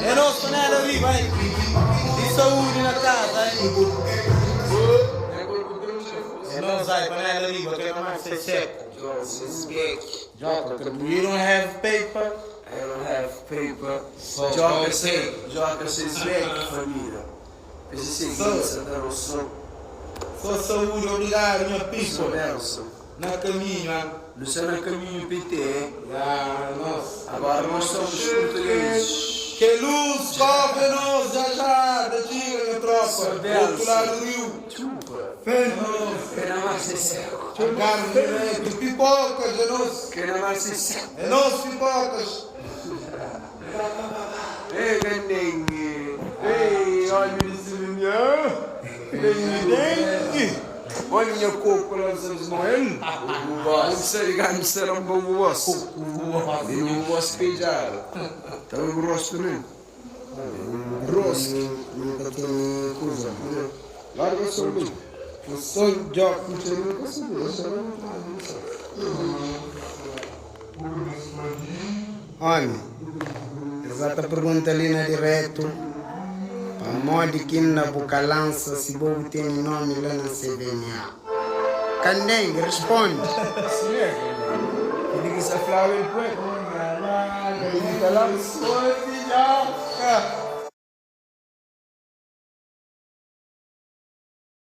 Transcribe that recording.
E non suonare lì, vai! Di saúde na casa, E non sai, panela lì, perché non sei secco. Jota, you don't have paper? I don't have paper. Jota sei svecchi, famiglia. Pensi sei che sta da rosso? Só saúde, obrigado, minha Isso pipa. verso. Na caminho, Não sei no caminho PT. nossa. Agora nós somos portugueses. Que luz, cobre-nos, já, da diga, minha tropa. Do outro lado do rio. Fê-nos. Que não mais se seco. Carne direito, pipocas, é nosso. Que não mais se seco. É nosso, pipocas. Ei, Gandinho. Ei, olha esse menino. Dengue. Olha minha coco lá dos Noel. Não sei ligar, não será um bom osso. E não posso beijar. Tá um grosso também. Grosso. Nunca tem coisa. Larga só o bico. Sou Joca. Não sei nunca saber. Olha, exata pergunta ali na direto. A modo que na boca lança se bom tem nome lá na CVMA. Candengue, responde. Sim, é. Ele que se aflava ele foi. Ele que tá lá. Responde, Joca.